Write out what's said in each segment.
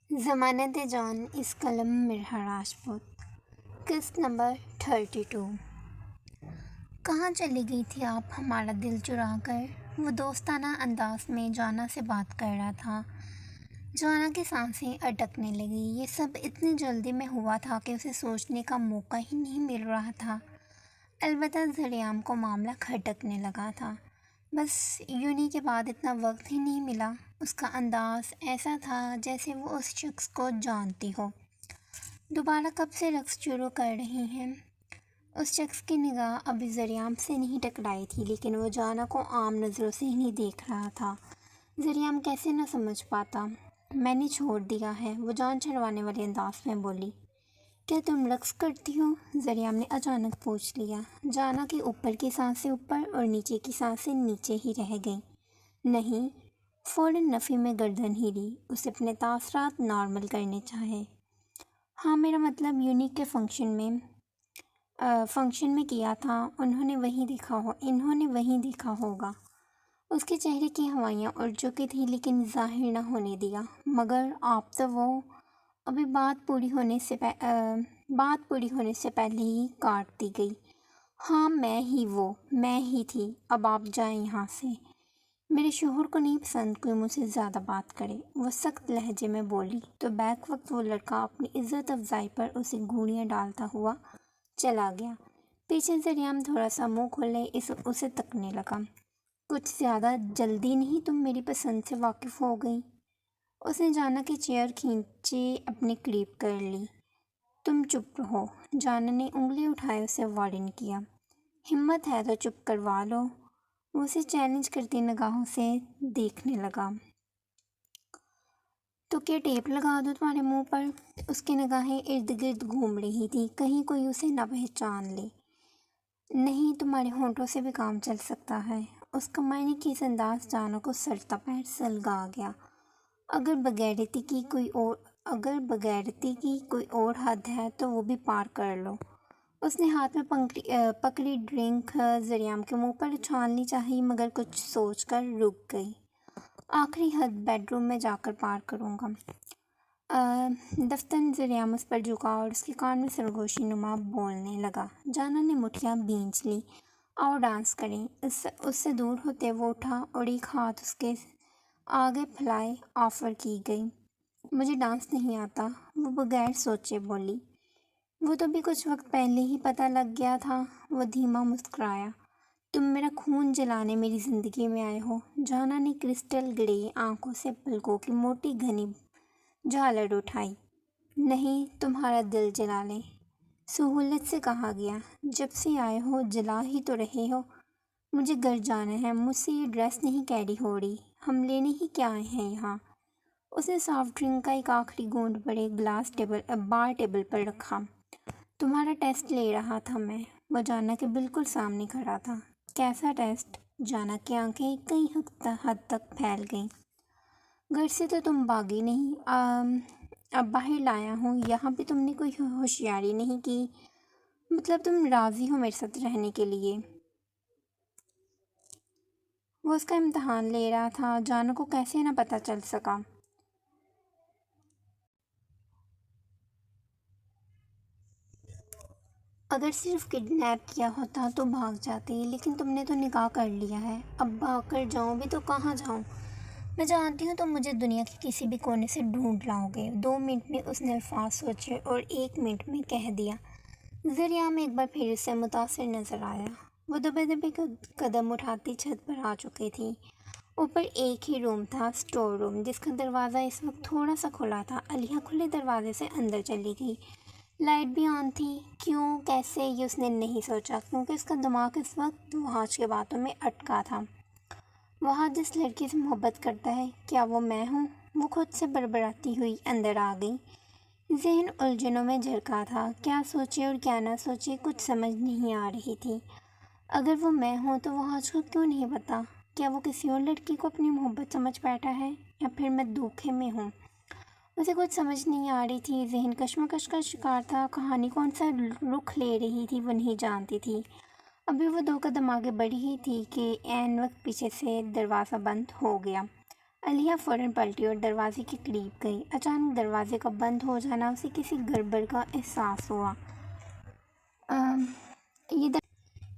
ضمانت جان اس قلم مرحا راجپوت قسط نمبر 32۔ کہاں چلی گئی تھی آپ ہمارا دل چرا کر؟ وہ دوستانہ انداز میں جانا سے بات کر رہا تھا۔ جانا کی سانسیں اٹکنے لگی۔ یہ سب اتنی جلدی میں ہوا تھا کہ اسے سوچنے کا موقع ہی نہیں مل رہا تھا۔ البتہ ذریعہ کو معاملہ کھٹکنے لگا تھا۔ بس یونی کے بعد اتنا وقت ہی نہیں ملا۔ اس کا انداز ایسا تھا جیسے وہ اس شخص کو جانتی ہو۔ دوبارہ کب سے رقص شروع کر رہی ہیں؟ اس شخص کی نگاہ ابھی ذریعہ سے نہیں ٹکرائی تھی، لیکن وہ جانا کو عام نظروں سے ہی نہیں دیکھ رہا تھا۔ ذریعہ کیسے نہ سمجھ پاتا؟ میں نے چھوڑ دیا ہے، وہ جان چھڑوانے والے انداز میں بولی۔ کیا تم رقص کرتی ہو؟ ذریعہ نے اچانک پوچھ لیا۔ جانا کی اوپر کی سانسیں اوپر اور نیچے کی سانسیں نیچے ہی رہ گئیں۔ نہیں، فوراً نفی میں گردن ہلی۔ اسے اپنے تاثرات نارمل کرنے چاہے۔ ہاں، میرا مطلب یونیک کے فنکشن میں کیا تھا، انہوں نے وہیں دیکھا ہوگا۔ اس کے چہرے کی ہوائیاں اڑ چکی تھی لیکن ظاہر نہ ہونے دیا۔ مگر آپ تو وہ ابھی بات پوری ہونے سے پہلے ہی کاٹ دی گئی۔ ہاں، میں ہی تھی۔ اب آپ جائیں یہاں سے۔ میرے شوہر کو نہیں پسند کوئی مجھ سے زیادہ بات کرے، وہ سخت لہجے میں بولی۔ تو بیک وقت وہ لڑکا اپنی عزت افزائی پر اسے گولیاں ڈالتا ہوا چلا گیا۔ پیچھے ذریعہ تھوڑا سا منہ کھولے اسے تکنے لگا۔ کچھ زیادہ جلدی نہیں تم میری پسند سے واقف ہو گئی؟ اس نے جانا کی چیئر کھینچے اپنے قریب کر لی۔ تم چپ رہو، جانا نے انگلی اٹھائے اسے وارن کیا۔ ہمت ہے تو چپ کروا لو۔ وہ اسے چیلنج کرتی نگاہوں سے دیکھنے لگا۔ تو کیا ٹیپ لگا دو تمہارے منہ پر؟ اس کی نگاہیں ارد گرد گھوم رہی تھی، کہیں کوئی اسے نہ پہچان لے۔ نہیں، تمہارے ہونٹوں سے بھی کام چل سکتا ہے۔ اس کا معنی خیز انداز جانا کو سرتا پیر سلگا گیا۔ اگر بغیرتی کی کوئی اور حد ہے تو وہ بھی پار کر لو۔ اس نے ہاتھ میں پکڑی ڈرنک ذریعہ کے منہ پر اچھالنی چاہی، مگر کچھ سوچ کر رک گئی۔ آخری حد بیڈ روم میں جا کر پار کروں گا۔ دفتن ذریعہ اس پر جھکا اور اس کے کان میں سرگوشی نما بولنے لگا۔ جانا نے مٹھیاں بھینچ لی۔ آؤ ڈانس کریں۔ اس سے دور ہوتے وہ اٹھا اور ایک ہاتھ اس کے آگے پھیلائے آفر کی گئی۔ مجھے ڈانس نہیں آتا، وہ بغیر سوچے بولی۔ وہ تو بھی کچھ وقت پہلے ہی پتہ لگ گیا تھا۔ وہ دھیما مسکرایا۔ تم میرا خون جلانے میری زندگی میں آئے ہو۔ جانا نے کرسٹل گرے آنکھوں سے پلکوں کی موٹی گھنی جھالر اٹھائی۔ نہیں، تمہارا دل جلا لیں۔ سہولت سے کہا گیا۔ جب سے آئے ہو جلا ہی تو رہے ہو۔ مجھے گھر جانا ہے، مجھ سے یہ ڈریس نہیں کیری ہو رہی۔ ہم لینے ہی کیا آئے ہیں یہاں؟ اس نے سافٹ ڈرنک کا ایک آخری گھونٹ بڑے بار ٹیبل پر رکھا۔ تمہارا ٹیسٹ لے رہا تھا میں۔ وہ جانا کے بالکل سامنے کھڑا تھا۔ کیسا ٹیسٹ؟ جانا کی آنکھیں کئی حد تک پھیل گئیں۔ گھر سے تو تم بھاگی نہیں، اب باہر لایا ہوں۔ یہاں بھی تم نے کوئی ہوشیاری نہیں کی؟ مطلب تم راضی ہو میرے ساتھ رہنے کے لیے؟ وہ اس کا امتحان لے رہا تھا، جانا کو کیسے نہ پتہ چل سکا۔ اگر صرف کڈنیپ کیا ہوتا تو بھاگ جاتی، لیکن تم نے تو نکاح کر لیا ہے۔ اب بھاگ کر جاؤں بھی تو کہاں جاؤں؟ میں جانتی ہوں تم مجھے دنیا کے کسی بھی کونے سے ڈھونڈ لاؤ گے۔ 2 منٹ میں اس نے الفاظ سوچے اور 1 منٹ میں کہہ دیا۔ ذریعہ میں ایک بار پھر سے متاثر نظر آیا۔ وہ دبے دبے قدم اٹھاتی چھت پر آ چکی تھی۔ اوپر ایک ہی روم تھا، اسٹور روم، جس کا دروازہ اس وقت تھوڑا سا کھلا تھا۔ علیہ کھلے دروازے سے اندر چلی گئی۔ لائٹ بھی آن تھی۔ کیوں، کیسے، یہ اس نے نہیں سوچا، کیونکہ اس کا دماغ اس وقت وحاج کے باتوں میں اٹکا تھا۔ وحاج جس لڑکی سے محبت کرتا ہے، کیا وہ میں ہوں؟ وہ خود سے بڑبڑاتی ہوئی اندر آ گئی۔ ذہن الجھنوں میں جھرکا تھا۔ کیا سوچے اور کیا نہ سوچے، کچھ سمجھ نہیں آ رہی تھی۔ اگر وہ میں ہوں تو وحاج کو کیوں نہیں پتا؟ کیا وہ کسی اور لڑکی کو اپنی محبت سمجھ بیٹھا ہے، یا پھر میں دھوکے میں ہوں؟ اسے کچھ سمجھ نہیں آ رہی تھی۔ ذہن کشمکش کا شکار تھا۔ کہانی کون سا رخ لے رہی تھی وہ نہیں جانتی تھی۔ ابھی وہ 2 قدم آگے بڑھی ہی تھی کہ عین وقت پیچھے سے دروازہ بند ہو گیا۔ علیہ فوراً پلٹی اور دروازے کے قریب گئی۔ اچانک دروازے کا بند ہو جانا اسے کسی گڑبڑ کا احساس ہوا۔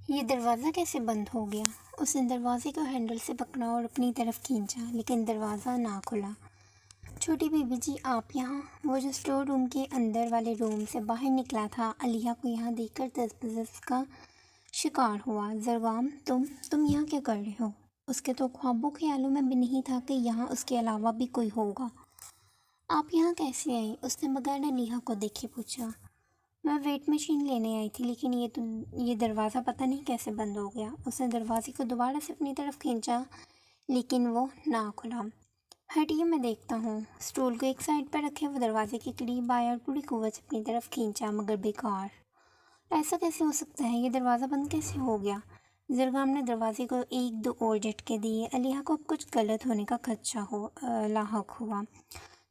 یہ دروازہ کیسے بند ہو گیا؟ اس نے دروازے کو ہینڈل سے پکڑا اور اپنی طرف کھینچا، لیکن دروازہ نہ کھلا۔ چھوٹی بی بی جی، آپ یہاں؟ وہ جو اسٹور روم کے اندر والے روم سے باہر نکلا تھا، علیہ کو یہاں دیکھ کر تذبذب کا شکار ہوا۔ زرگام، تم یہاں کیا کر رہے ہو؟ اس کے تو خوابوں خیالوں میں بھی نہیں تھا کہ یہاں اس کے علاوہ بھی کوئی ہوگا۔ آپ یہاں کیسے آئیں؟ اس نے بغیر علیہ کو دیکھے پوچھا۔ میں ویٹ مشین لینے آئی تھی، لیکن یہ دروازہ پتہ نہیں کیسے بند ہو گیا۔ اس نے دروازے کو دوبارہ سے اپنی طرف کھینچا، لیکن وہ نہ کھلا۔ ہٹیے، میں دیکھتا ہوں۔ اسٹول کو ایک سائڈ پر رکھے وہ دروازے کے قریب آیا اور پوری قوت سے اپنی طرف کھینچا، مگر بیکار۔ ایسا کیسے ہو سکتا ہے؟ یہ دروازہ بند کیسے ہو گیا؟ زرگام نے دروازے کو ایک دو اور جھٹکے دیے۔ علیہ کو اب کچھ غلط ہونے کا خدشہ لاحق ہوا۔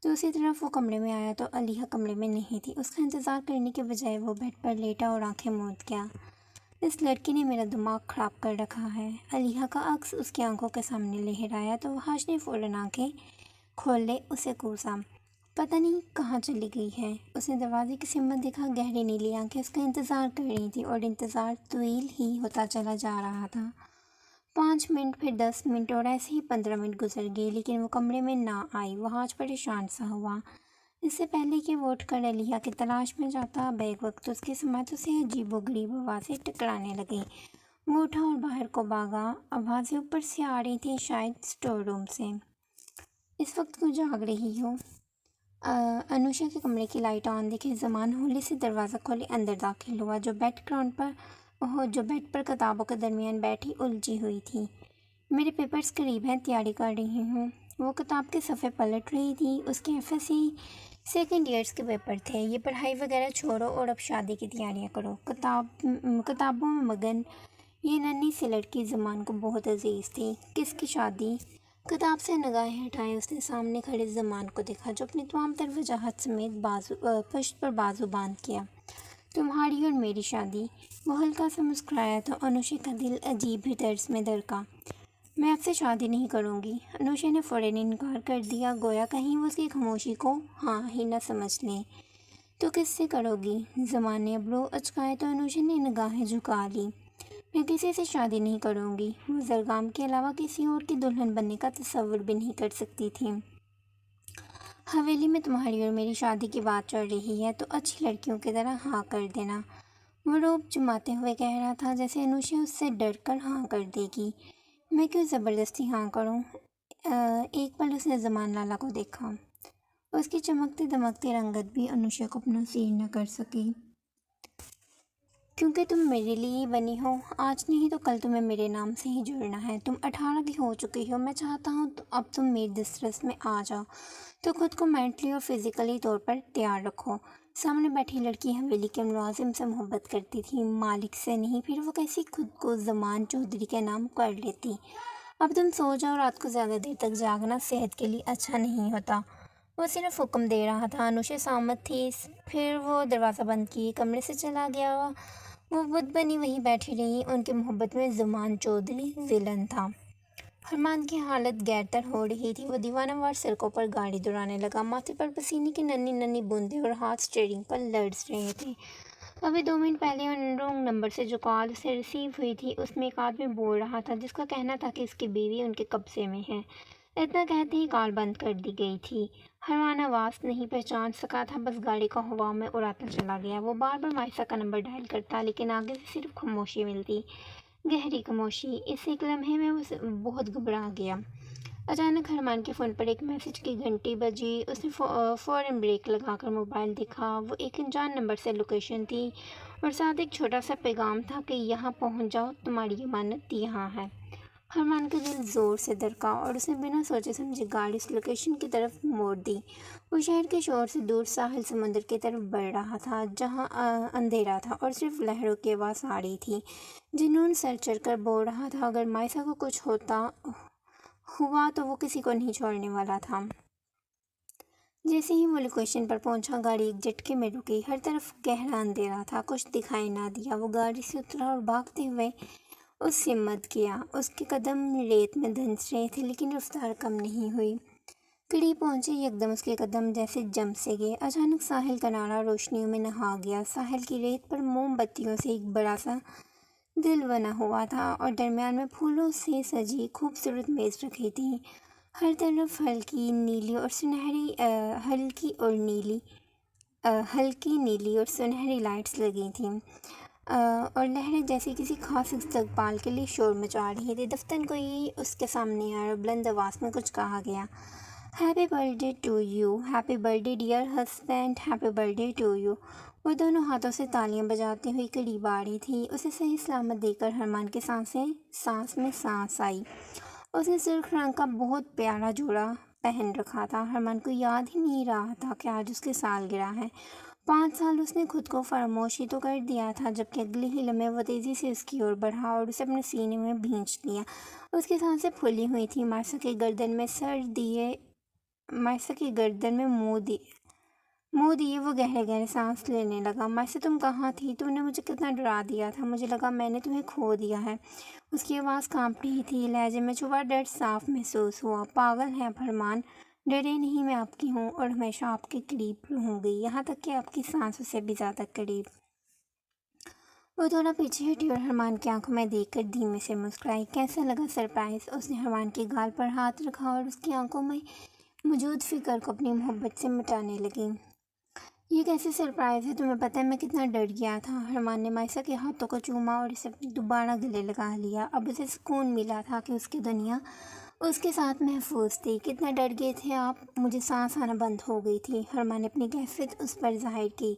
دوسری طرف وہ کمرے میں آیا تو علیہ کمرے میں نہیں تھی۔ اس کا انتظار کرنے کے بجائے وہ بیڈ پر لیٹا اور آنکھیں موند گیا۔ اس لڑکی نے میرا دماغ خراب کر رکھا ہے۔ علیہ کا عکس اس کی آنکھوں کے سامنے لہرایا تو وحش نے فوراً آنکھیں کھول لے اسے کوسا۔ پتہ نہیں کہاں چلی گئی ہے۔ اس نے دروازے کی سمت دیکھا۔ گہری نیلی آنکھیں اس کا انتظار کر رہی تھیں اور انتظار طویل ہی ہوتا چلا جا رہا تھا۔ 5 منٹ، پھر 10 منٹ اور ایسے ہی 15 منٹ گزر گئے، لیکن وہ کمرے میں نہ آئی۔ وحش پریشان سا ہوا۔ اس سے پہلے کہ وہ اٹھ کر علیہ کی تلاش میں جاتا، بیک وقت اس کی سمت اسے عجیب و غریب آوازیں ٹکرانے لگیں۔ وہ اٹھا اور باہر کو بھاگا۔ آوازیں اوپر سے آ رہی تھیں، شاید اسٹور روم سے۔ اس وقت کیوں جاگ رہی ہو؟ انوشا کے کمرے کی لائٹ آن دیکھے زمان ہولی سے دروازہ کھولے اندر داخل ہوا، جو بیڈ پر کتابوں کے درمیان بیٹھی الجھی ہوئی تھی۔ میرے پیپرز قریب ہیں، تیاری کر رہی ہوں۔ وہ کتاب کے صفحے پلٹ رہی تھی۔ اس کے F S C second years کے پیپر تھے۔ یہ پڑھائی وغیرہ چھوڑو اور اب شادی کی تیاریاں کرو۔ کتابوں میں مگن یہ ننھی سی لڑکی زمان کو بہت عزیز تھی۔ کس کی شادی؟ کتاب سے نگاہیں ہٹائے اس نے سامنے کھڑے زمان کو دیکھا، جو اپنی تمام تر وجاہت سمیت پشت پر بازو باندھ کیا۔ تمہاری اور میری شادی؟ وہ ہلکا سا مسکرایا تو انوشا کا دل عجیب ہی طرز میں دھڑکا۔ میں آپ سے شادی نہیں کروں گی۔ انوشا نے فوراً انکار کر دیا، گویا کہیں وہ اس کی خاموشی کو ہاں ہی نہ سمجھ لیں۔ تو کس سے کرو گی؟ زمان نے ابرو اچکائے تو انوشا نے نگاہیں جھکا لی۔ میں کسی سے شادی نہیں کروں گی۔ وہ زرگام کے علاوہ کسی اور کی دلہن بننے کا تصور بھی نہیں کر سکتی تھی۔ حویلی میں تمہاری اور میری شادی کی بات چل رہی ہے تو اچھی لڑکیوں کی طرح ہاں کر دینا۔ وہ رعب جماتے ہوئے کہہ رہا تھا، جیسے انوشا اس سے ڈر کر ہاں کر دے گی۔ میں کیوں زبردستی ہاں کروں؟ ایک پل اس نے زمان لالا کو دیکھا۔ اس کی چمکتی دمکتی رنگت بھی انوشا کو اپنا سیر نہ کر سکی۔ کیونکہ تم میرے لیے ہی بنی ہو۔ آج نہیں تو کل تمہیں میرے نام سے ہی جڑنا ہے۔ تم 18 کی ہو چکی ہو۔ میں چاہتا ہوں اب تم میری دسترس میں آ جاؤ، تو خود کو مینٹلی اور فزیکلی طور پر تیار رکھو۔ سامنے بیٹھی لڑکی حویلی کے ملازم سے محبت کرتی تھی، مالک سے نہیں۔ پھر وہ کیسی خود کو زمان چودھری کے نام کر لیتی؟ اب تم سو جاؤ، رات کو زیادہ دیر تک جاگنا صحت کے لیے اچھا نہیں ہوتا۔ وہ صرف حکم دے رہا تھا۔ انوشا سامت تھی۔ پھر وہ دروازہ بند کیے کمرے سے چلا گیا۔ وہ بت بنی وہیں بیٹھی رہی۔ ان کی محبت میں زمان چودھری ویلن تھا۔ فرمان کی حالت غیر تر ہو رہی تھی۔ وہ دیوانہ وار سڑکوں پر گاڑی دوڑانے لگا۔ ماتھے پر پسینے کی ننھی ننھی بوندیں اور ہاتھ اسٹیئرنگ پر لرز رہے تھے۔ ابھی 2 منٹ پہلے ان رونگ نمبر سے جو کال اسے ریسیو ہوئی تھی، اس میں ایک آدمی بول رہا تھا، جس کا کہنا تھا کہ اس کی بیوی ان کے قبضے میں ہے۔ اتنا کہتے ہی کال بند کر دی گئی تھی۔ فرمان آواز نہیں پہچان سکا تھا، بس گاڑی کو ہوا میں اڑاتا چلا گیا۔ وہ بار بار مائسا کا نمبر ڈائل کرتا، لیکن آگے سے صرف خاموشی ملتی، گہری خاموشی۔ اس ایک لمحے میں وہ بہت گھبرا گیا۔ اچانک فرمان کے فون پر ایک میسج کی گھنٹی بجی۔ اس نے فوراً بریک لگا کر موبائل دیکھا۔ وہ ایک انجان نمبر سے لوکیشن تھی اور ساتھ ایک چھوٹا سا پیغام تھا کہ یہاں پہنچ جاؤ، تمہاری امانت یہاں ہے۔ فرمان کا دل زور سے دھڑکا اور اس نے بنا سوچے سمجھے گاڑی اس لوکیشن کی طرف موڑ دی۔ وہ شہر کے شور سے دور ساحل سمندر کی طرف بڑھ رہا تھا، جہاں اندھیرا تھا اور صرف لہروں کی آواز آ رہی تھی۔ جنون سر چڑھ کر بول رہا تھا، اگر مائسا کو کچھ ہوا تو وہ کسی کو نہیں چھوڑنے والا تھا۔ جیسے ہی وہ لوکیشن پر پہنچا، گاڑی ایک جھٹکے میں رکی۔ ہر طرف گہرا اندھیرا تھا، کچھ دکھائی نہ دیا۔ وہ گاڑی سے اترا اور بھاگتے ہوئے اس سمت گیا۔ اس کے قدم ریت میں دھنس رہے تھے، لیکن رفتار کم نہیں ہوئی۔ قریب پہنچے یکدم اس کے قدم جیسے جم سے گئے۔ اچانک ساحل کنارہ روشنیوں میں نہا گیا۔ ساحل کی ریت پر موم بتیوں سے ایک بڑا سا دل بنا ہوا تھا اور درمیان میں پھولوں سے سجی خوبصورت میز رکھی تھی۔ ہر طرف ہلکی نیلی اور سنہری لائٹس لگی تھیں اور لہریں جیسے کسی خاص استقبال کے لیے شور مچا رہی تھی۔ دفتر کوئی اس کے سامنے آیا اور بلند آواز میں کچھ کہا گیا۔ Happy birthday to you, happy birthday dear husband, happy birthday to you. وہ دونوں ہاتھوں سے تالیاں بجاتے ہوئی قریب آ رہی تھی۔ اسے صحیح سلامت دیکھ کر حرمان کے سانس میں سانس آئی۔ اس نے سرخ رنگ کا بہت پیارا جوڑا پہن رکھا تھا۔ حرمان کو یاد ہی نہیں رہا تھا کہ آج اس کی سالگرہ ہے۔ 5 سال اس نے خود کو فراموش ہی تو کر دیا تھا، جبکہ اگلے ہی لمحے وہ تیزی سے اس کی اور بڑھا اور اسے اپنے سینے میں بھینچ لیا۔ اس کی سانسیں پھولی ہوئی تھیں۔ مائسا کی گردن میں منہ دیے وہ گہرے گہرے سانس لینے لگا۔ مائسا تم کہاں تھی؟ تم نے مجھے کتنا ڈرا دیا تھا، مجھے لگا میں نے تمہیں کھو دیا ہے۔ اس کی آواز کانپ رہی تھی، لہجے میں چھپا ڈر صاف محسوس ہوا۔ پاگل ہیں آپ حرمان، ڈرے نہیں، میں آپ کی ہوں اور ہمیشہ آپ کے قریب رہوں گی، یہاں تک کہ آپ کی سانسوں سے بھی زیادہ قریب۔ وہ تھوڑا پیچھے ہٹی اور حرمان کی آنکھوں میں دیکھ کر دھیمے سے مسکرائی۔ کیسا لگا سرپرائز؟ اس نے حرمان کے گال پر ہاتھ رکھا اور اس کی آنکھوں میں موجود فکر کو اپنی محبت سے مٹانے لگی۔ یہ کیسے سرپرائز ہے؟ تمہیں پتہ ہے میں کتنا ڈر گیا تھا۔ حرمان نے مائسا کے ہاتھوں کو چوما اور اسے دوبارہ گلے لگا لیا۔ اب اسے سکون ملا تھا کہ اس کی دنیا اس کے ساتھ محفوظ تھی۔ کتنا ڈر گئے تھے آپ؟ مجھے سانس آنا بند ہو گئی تھی۔ حرمان نے اپنی کیفیت اس پر ظاہر کی۔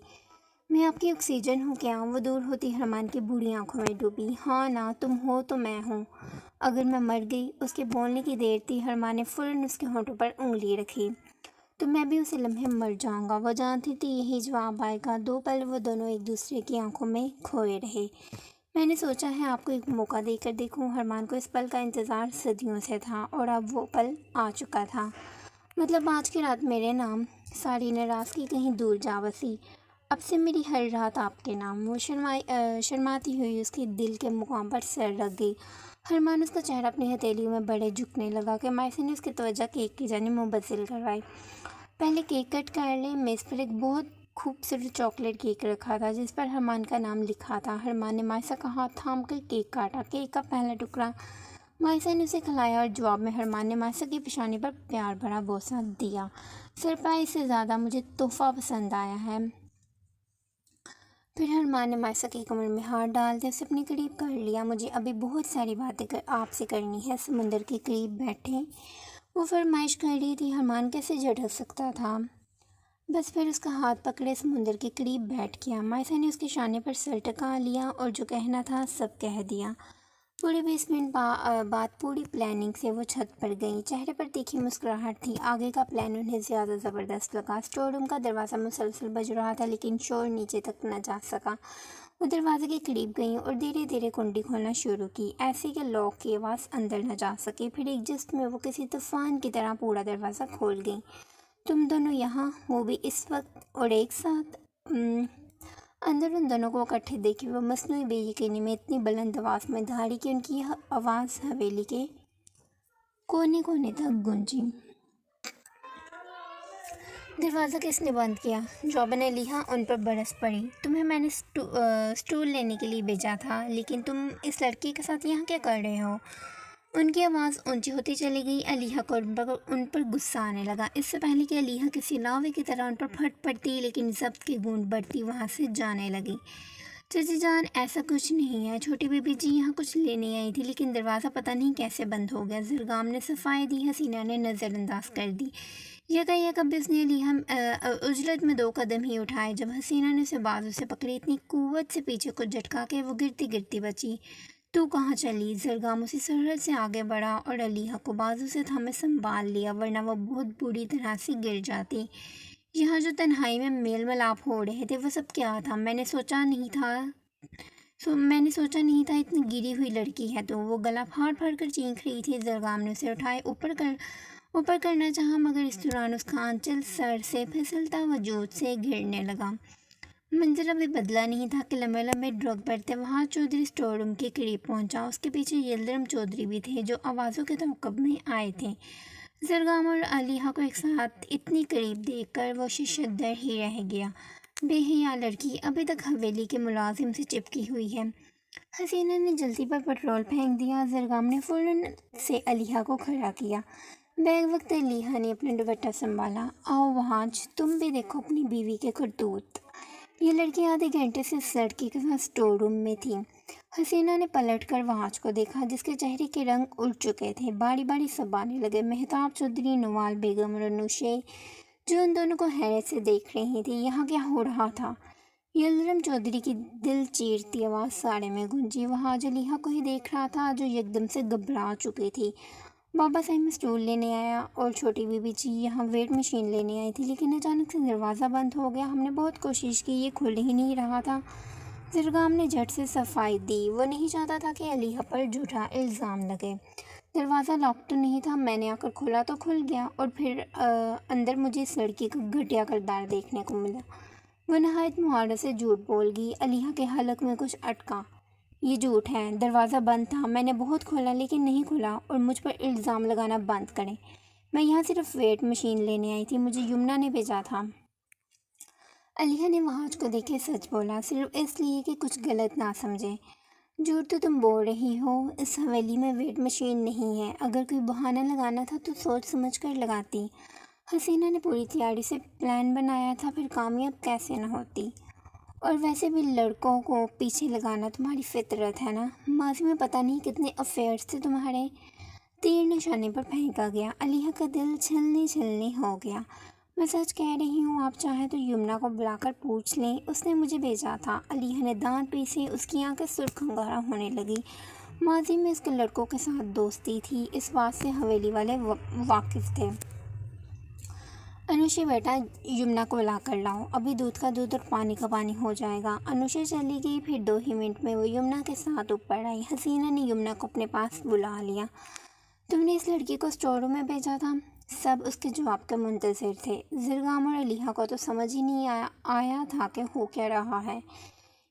میں آپ کی آکسیجن ہوں کیا؟ وہ دور ہوتی حرمان کی بوڑھی آنکھوں میں ڈوبی۔ ہاں نا، تم ہو تو میں ہوں۔ اگر میں مر گئی؟ اس کے بولنے کی دیر تھی۔ حرمان نے فوراً اس کے ہونٹوں پر انگلی رکھی۔ تو میں بھی اسی لمحے مر جاؤں گا۔ وہ جانتی تھی یہی جواب آئے گا۔ 2 پل وہ دونوں ایک دوسرے کی آنکھوں میں کھوئے رہے۔ میں نے سوچا ہے آپ کو ایک موقع دے کر دیکھوں۔ حرمان کو اس پل کا انتظار صدیوں سے تھا اور اب وہ پل آ چکا تھا۔ مطلب آج کی رات میرے نام؟ ساری نے راز کی کہیں دور جا بسی۔ اب سے میری ہر رات آپ کے نام۔ وہ شرماتی ہوئی اس کے دل کے مقام پر سر رکھ گئی۔ حرمان اس کا چہرہ اپنی ہتھیلیوں میں بڑے جھکنے لگا کہ مائسا نے اس کی توجہ کیک کی جانب منتقل کروائی۔ پہلے کیک کٹ کر لیں۔ میز پر ایک بہت خوبصورت چاکلیٹ کیک رکھا تھا جس پر حرمان کا نام لکھا تھا۔ حرمان نے مائسا کا ہاتھ تھام کر کیک کاٹا۔ کیک کا پہلا ٹکڑا مائسا نے اسے کھلایا اور جواب میں حرمان نے مائسا کی پیشانی پر پیار بھرا بوسہ دیا۔ سرپرائز سے زیادہ مجھے تحفہ پسند آیا ہے۔ پھر حرمان نے مائسا کی کمر میں ہاتھ ڈال دیا، اسے اپنے قریب کر لیا۔ مجھے ابھی بہت ساری باتیں آپ سے کرنی ہے۔ سمندر کے قریب بیٹھے وہ فرمائش کر رہی تھی۔ حرمان کیسے جھٹک سکتا تھا؟ بس پھر اس کا ہاتھ پکڑے سمندر کے قریب بیٹھ گیا۔ مائسا نے اس کے شانے پر سر ٹکا لیا اور جو کہنا تھا سب کہہ دیا۔ پورے 20 منٹ بعد پوری پلاننگ سے وہ چھت پر گئیں۔ چہرے پر تیکھی مسکراہٹ تھی۔ آگے کا پلان انہیں زیادہ زبردست لگا۔ اسٹور روم کا دروازہ مسلسل بج رہا تھا لیکن شور نیچے تک نہ جا سکا۔ وہ دروازے کے قریب گئیں اور دھیرے دھیرے کنڈی کھولنا شروع کی، ایسے کہ لاک کی آواز اندر نہ جا سکے۔ پھر ایک جست میں وہ کسی طوفان کی طرح پورا دروازہ کھول گئیں۔ تم دونوں یہاں، وہ بھی اس وقت اور ایک ساتھ؟ اندر ان دونوں کو اکٹھے دیکھے وہ مصنوعی بے یقینی میں اتنی بلند آواز میں دھاڑی کہ ان کی آواز حویلی کے کونے کونے تک گونجی۔ دروازہ کس نے بند کیا؟ جواباً علیحا ان پر برس پڑی۔ تمہیں میں نے سٹول لینے کے لیے بھیجا تھا، لیکن تم اس لڑکی کے ساتھ یہاں کیا کر رہے ہو؟ ان کی آواز اونچی ہوتی چلی گئی۔ علیحا کو ان پر غصہ آنے لگا۔ اس سے پہلے کہ علیحا کسی لاوے کی طرح ان پر پھٹ پڑتی لیکن ضبط کی گونج بڑھتی وہاں سے جانے لگی۔ چچی جان، ایسا کچھ نہیں ہے۔ چھوٹی بی بی جی یہاں کچھ لینے آئی تھی لیکن دروازہ پتہ نہیں کیسے بند ہو گیا۔ زرگام نے صفائی دی۔ حسینہ نے نظر انداز کر دی۔ یکایک اس نے علیحا عجلت میں 2 قدم ہی اٹھائے۔ جب حسینہ نے اسے بازو سے پکڑی، اتنی قوت سے پیچھے کو جھٹکا کہ وہ گرتی گرتی بچی۔ تو کہاں چلی؟ زرگام اسی سرعت سے آگے بڑھا اور علیحا کو بازو سے تھامے سنبھال لیا، ورنہ وہ بہت بری طرح سے گر جاتی۔ یہاں جو تنہائی میں میل ملاپ ہو رہے تھے وہ سب کیا تھا؟ میں نے سوچا نہیں تھا اتنی گری ہوئی لڑکی ہے تو۔ وہ گلا پھاڑ پھاڑ کر چیخ رہی تھی۔ زرگام نے اسے اٹھائے اوپر کرنا چاہا مگر اس دوران اس کا آنچل سر سے پھسلتا وجود سے گرنے لگا۔ منظر ابھی بدلا نہیں تھا کہ لمبے لمبے ڈرگ بڑھتے وہاں چودھری اسٹور روم کے قریب پہنچا۔ اس کے پیچھے یلدرم چودھری بھی تھے جو آوازوں کے تعاقب میں آئے تھے۔ زرگام اور علیحہ کو ایک ساتھ اتنی قریب دیکھ کر وہ ششدر ہی رہ گیا۔ بے حیا لڑکی ابھی تک حویلی کے ملازم سے چپکی ہوئی ہے۔ حسینہ نے جلدی پر پٹرول پھینک دیا۔ زرگام نے فوراً سے علیحہ کو کھڑا کیا۔ بیگ وقت علیحہ نے اپنا دوپٹہ سنبھالا۔ آؤ وہاج، تم بھی دیکھو اپنی بیوی کے کرتوت۔ یہ لڑکی آدھے گھنٹے سے اس لڑکی کے ساتھ اسٹور روم میں تھی۔ حسینہ نے پلٹ کر وہاج کو دیکھا جس کے چہرے کے رنگ اڑ چکے تھے۔ باری باری سب آنے لگے، مہتاب چودھری، نوال بیگم اور انوشے، جو ان دونوں کو حیرت سے دیکھ رہی تھی۔ یہاں کیا ہو رہا تھا؟ یلدرم چودھری کی دل چیرتی آواز سارے میں گونجی۔ وہاج علیحہ کو ہی دیکھ رہا تھا جو یکدم سے گھبرا چکی تھی۔ بابا صاحب میں اسٹول لینے آیا اور چھوٹی بی بی جی یہاں ویٹ مشین لینے آئی تھی، لیکن اچانک سے دروازہ بند ہو گیا۔ ہم نے بہت کوشش کی، یہ کھل ہی نہیں رہا تھا۔ زرگام نے جھٹ سے صفائی دی۔ وہ نہیں چاہتا تھا کہ علیحہ پر جھوٹا الزام لگے۔ دروازہ لاک تو نہیں تھا، میں نے آ کر کھولا تو کھل گیا، اور پھر اندر مجھے اس لڑکی کا گھٹیا کردار دیکھنے کو ملا۔ وہ نہایت مہارت سے جھوٹ بول گئی۔ علیحہ کے حلق میں کچھ اٹکا۔ یہ جھوٹ ہے، دروازہ بند تھا، میں نے بہت کھولا لیکن نہیں کھلا، اور مجھ پر الزام لگانا بند کریں۔ میں یہاں صرف ویٹ مشین لینے آئی تھی، مجھے یمنا نے بھیجا تھا۔ علیحہ نے وہاج کو دیکھے سچ بولا، صرف اس لیے کہ کچھ غلط نہ سمجھے۔ جھوٹ تو تم بول رہی ہو، اس حویلی میں ویٹ مشین نہیں ہے۔ اگر کوئی بہانہ لگانا تھا تو سوچ سمجھ کر لگاتی۔ حسینہ نے پوری تیاری سے پلان بنایا تھا، پھر کامیاب کیسے نہ ہوتی۔ اور ویسے بھی لڑکوں کو پیچھے لگانا تمہاری فطرت ہے نا۔ ماضی میں پتہ نہیں کتنے افیئرز تھے تمہارے۔ تیر نشانے پر پھینکا گیا۔ علیحہ کا دل چھلنی چھلنی ہو گیا۔ میں سچ کہہ رہی ہوں، آپ چاہیں تو یمنا کو بلا کر پوچھ لیں، اس نے مجھے بھیجا تھا۔ علیحہ نے دانت پیسے، اس کی آنکھیں سرخ انگارہ ہونے لگی۔ ماضی میں اس کے لڑکوں کے ساتھ دوستی تھی، اس بات سے حویلی والے واقف تھے۔ انوشے بیٹا، یمنا کو بلا کر لاؤ، ابھی دودھ کا دودھ اور پانی کا پانی ہو جائے گا۔ انوشے چلی گئی، پھر 2 ہی منٹ میں وہ یمنا کے ساتھ اوپر آئی۔ حسینہ نے یمنا کو اپنے پاس بلا لیا۔ تم نے اس لڑکی کو اسٹور روم میں بھیجا تھا؟ سب اس کے جواب کے منتظر تھے۔ زرگام اور علیحہ کو تو سمجھ ہی نہیں آیا تھا کہ ہو کیا رہا ہے۔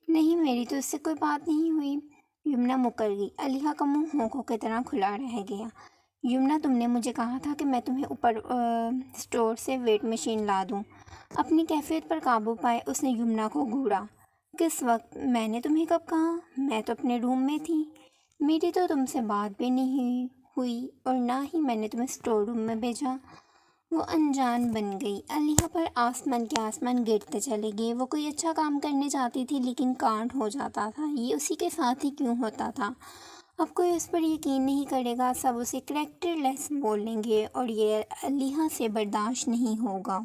نہیں، میری تو اس سے کوئی بات نہیں ہوئی۔ یمنا مکر گئی۔ علیحہ کا منہ ہونکوں کی طرح کھلا رہ گیا۔ یمنا، تم نے مجھے کہا تھا کہ میں تمہیں اوپر اسٹور سے ویٹ مشین لا دوں۔ اپنی کیفیت پر قابو پائے اس نے یمنا کو گھوڑا۔ کس وقت؟ میں نے تمہیں کب کہا؟ میں تو اپنے روم میں تھی۔ میری تو تم سے بات بھی نہیں ہوئی، اور نہ ہی میں نے تمہیں اسٹور روم میں بھیجا۔ وہ انجان بن گئی۔ علیحہ پر آسمان کے آسمان گرتے چلے گئے۔ وہ کوئی اچھا کام کرنے جاتی تھی لیکن کانڈ ہو جاتا تھا۔ یہ اسی کے ساتھ ہی کیوں ہوتا تھا؟ اب کوئی اس پر یقین نہیں کرے گا، سب اسے کریکٹر لیس بولیں گے، اور یہ علیحہ سے برداشت نہیں ہوگا۔